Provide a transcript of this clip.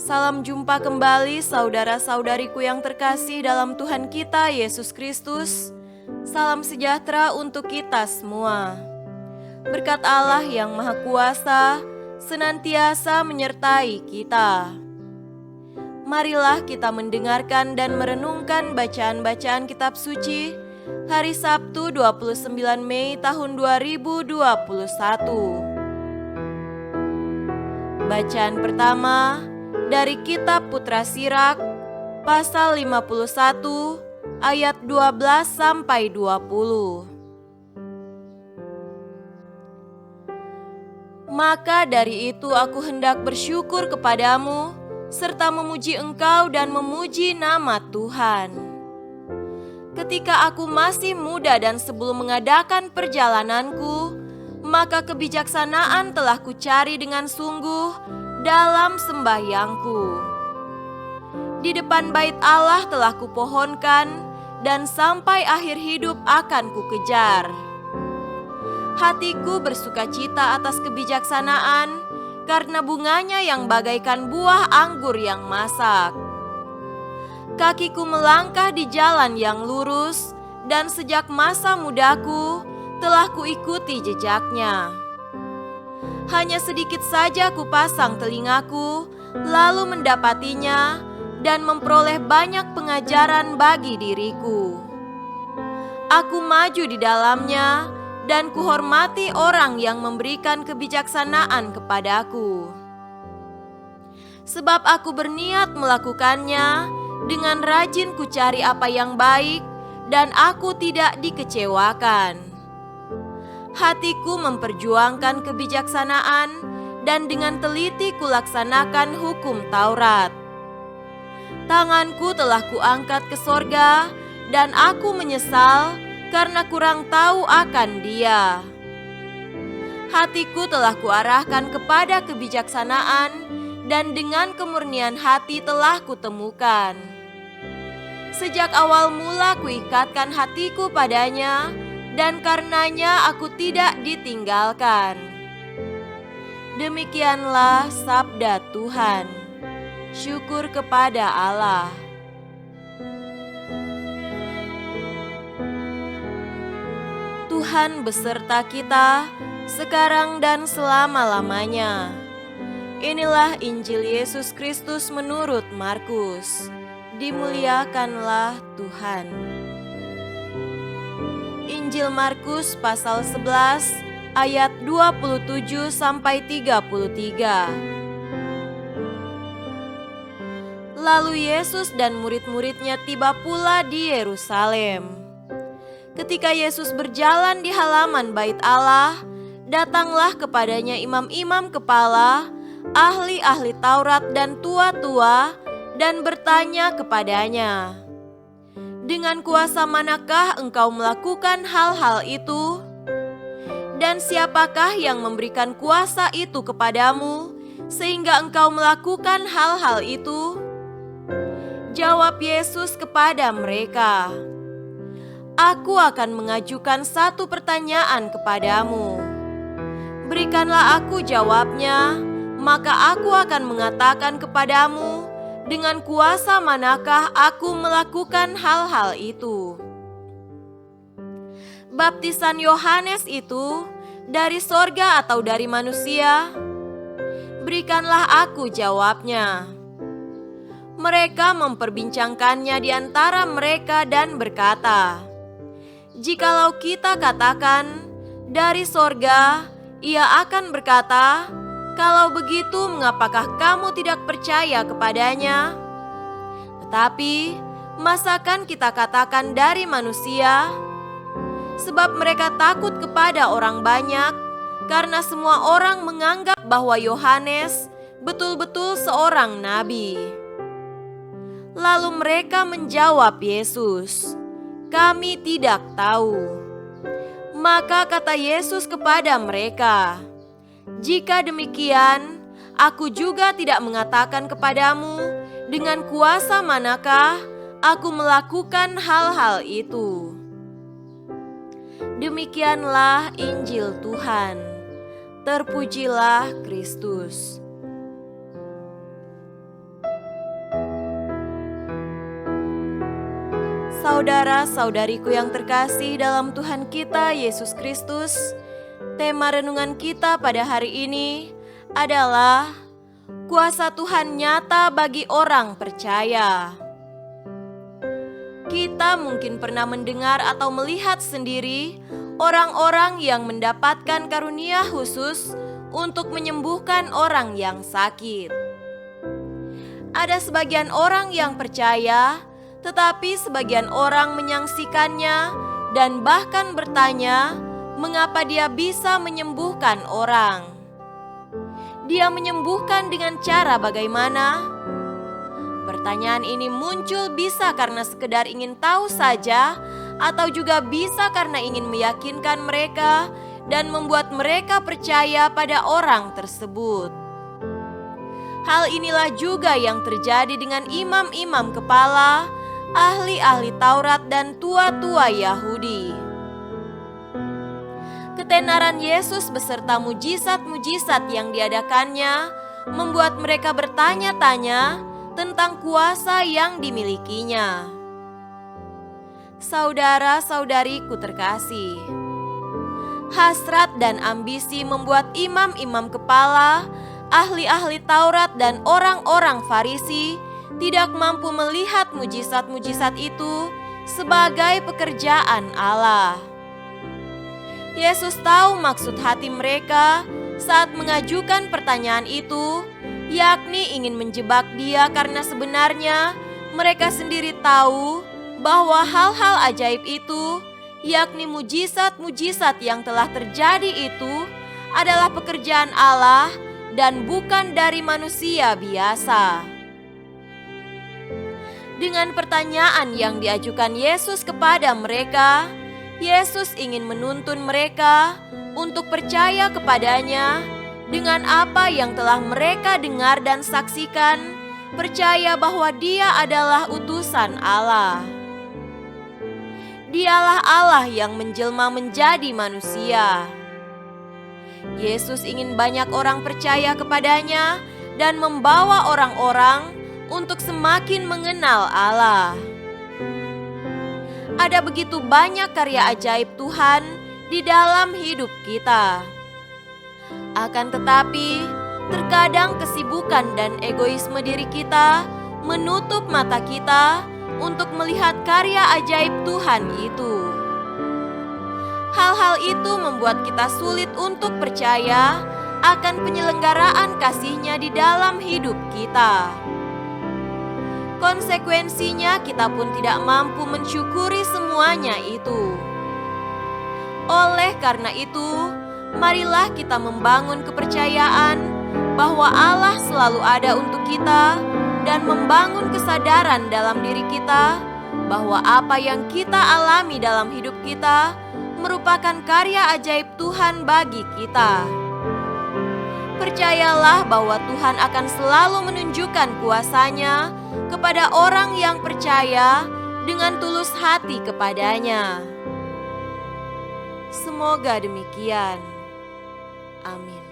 Salam jumpa kembali saudara-saudariku yang terkasih dalam Tuhan kita Yesus Kristus. Salam sejahtera untuk kita semua. Berkat Allah yang Maha Kuasa senantiasa menyertai kita. Marilah kita mendengarkan dan merenungkan bacaan-bacaan kitab suci hari Sabtu 29 Mei tahun 2021. Bacaan pertama dari kitab Putra Sirak pasal 51 ayat 12 sampai 20. Maka dari itu aku hendak bersyukur kepadamu serta memuji engkau dan memuji nama Tuhan. Ketika aku masih muda dan sebelum mengadakan perjalananku, maka kebijaksanaan telah kucari dengan sungguh dalam sembahyangku. Di depan bait Allah telah kupohonkan dan sampai akhir hidup akan kukejar. Hatiku bersukacita atas kebijaksanaan karena bunganya yang bagaikan buah anggur yang masak. Kakiku melangkah di jalan yang lurus dan sejak masa mudaku telah kuikuti jejaknya. Hanya sedikit saja kupasang telingaku, lalu mendapatinya dan memperoleh banyak pengajaran bagi diriku. Aku maju di dalamnya dan kuhormati orang yang memberikan kebijaksanaan kepadaku. Sebab aku berniat melakukannya, dengan rajin kucari apa yang baik dan aku tidak dikecewakan. Hatiku memperjuangkan kebijaksanaan dan dengan teliti kulaksanakan hukum Taurat. Tanganku telah kuangkat ke sorga dan aku menyesal karena kurang tahu akan Dia. Hatiku telah kuarahkan kepada kebijaksanaan dan dengan kemurnian hati telah kutemukan. Sejak awal mula kuikatkan hatiku padanya dan karenanya aku tidak ditinggalkan. Demikianlah sabda Tuhan. Syukur kepada Allah. Tuhan beserta kita sekarang dan selama-lamanya. Inilah Injil Yesus Kristus menurut Markus. Dimuliakanlah Tuhan. Injil Markus pasal 11 ayat 27 sampai 33. Lalu Yesus dan murid-muridnya tiba pula di Yerusalem. Ketika Yesus berjalan di halaman bait Allah, datanglah kepadanya imam-imam kepala, ahli-ahli Taurat dan tua-tua, dan bertanya kepadanya, "Dengan kuasa manakah engkau melakukan hal-hal itu? Dan siapakah yang memberikan kuasa itu kepadamu, sehingga engkau melakukan hal-hal itu?" Jawab Yesus kepada mereka, "Aku akan mengajukan satu pertanyaan kepadamu. Berikanlah aku jawabnya, maka aku akan mengatakan kepadamu, dengan kuasa manakah aku melakukan hal-hal itu. Baptisan Yohanes itu dari sorga atau dari manusia? Berikanlah aku jawabnya." Mereka memperbincangkannya di antara mereka dan berkata, "Jikalau kita katakan dari sorga, ia akan berkata, 'Kalau begitu, mengapakah kamu tidak percaya kepadanya?' Tetapi, masakan kita katakan dari manusia? Sebab mereka takut kepada orang banyak, karena semua orang menganggap bahwa Yohanes betul-betul seorang nabi." Lalu mereka menjawab Yesus, "Kami tidak tahu." Maka kata Yesus kepada mereka, "Jika demikian, aku juga tidak mengatakan kepadamu dengan kuasa manakah aku melakukan hal-hal itu." Demikianlah Injil Tuhan. Terpujilah Kristus. Saudara-saudariku yang terkasih dalam Tuhan kita Yesus Kristus, tema renungan kita pada hari ini adalah kuasa Tuhan nyata bagi orang percaya. Kita mungkin pernah mendengar atau melihat sendiri orang-orang yang mendapatkan karunia khusus untuk menyembuhkan orang yang sakit. Ada sebagian orang yang percaya, tetapi sebagian orang menyaksikannya dan bahkan bertanya mengapa dia bisa menyembuhkan orang. Dia menyembuhkan dengan cara bagaimana? Pertanyaan ini muncul bisa karena sekedar ingin tahu saja, atau juga bisa karena ingin meyakinkan mereka dan membuat mereka percaya pada orang tersebut. Hal inilah juga yang terjadi dengan imam-imam kepala, ahli-ahli Taurat dan tua-tua Yahudi. Ketenaran Yesus beserta mujizat-mujizat yang diadakannya membuat mereka bertanya-tanya tentang kuasa yang dimilikinya. Saudara-saudariku terkasih, hasrat dan ambisi membuat imam-imam kepala, ahli-ahli Taurat dan orang-orang Farisi tidak mampu melihat mujizat-mujizat itu sebagai pekerjaan Allah. Yesus tahu maksud hati mereka saat mengajukan pertanyaan itu, yakni ingin menjebak dia karena sebenarnya mereka sendiri tahu bahwa hal-hal ajaib itu, yakni mujizat-mujizat yang telah terjadi itu adalah pekerjaan Allah dan bukan dari manusia biasa. Dengan pertanyaan yang diajukan Yesus kepada mereka, Yesus ingin menuntun mereka untuk percaya kepadanya dengan apa yang telah mereka dengar dan saksikan, percaya bahwa Dia adalah utusan Allah. Dialah Allah yang menjelma menjadi manusia. Yesus ingin banyak orang percaya kepadanya dan membawa orang-orang untuk semakin mengenal Allah. Ada begitu banyak karya ajaib Tuhan di dalam hidup kita. Akan tetapi, terkadang kesibukan dan egoisme diri kita menutup mata kita untuk melihat karya ajaib Tuhan itu. Hal-hal itu membuat kita sulit untuk percaya akan penyelenggaraan kasih-Nya di dalam hidup kita. Konsekuensinya kita pun tidak mampu mensyukuri semuanya itu. Oleh karena itu, marilah kita membangun kepercayaan bahwa Allah selalu ada untuk kita dan membangun kesadaran dalam diri kita bahwa apa yang kita alami dalam hidup kita merupakan karya ajaib Tuhan bagi kita. Percayalah bahwa Tuhan akan selalu menunjukkan kuasa-Nya kepada orang yang percaya dengan tulus hati kepadanya. Semoga demikian. Amin.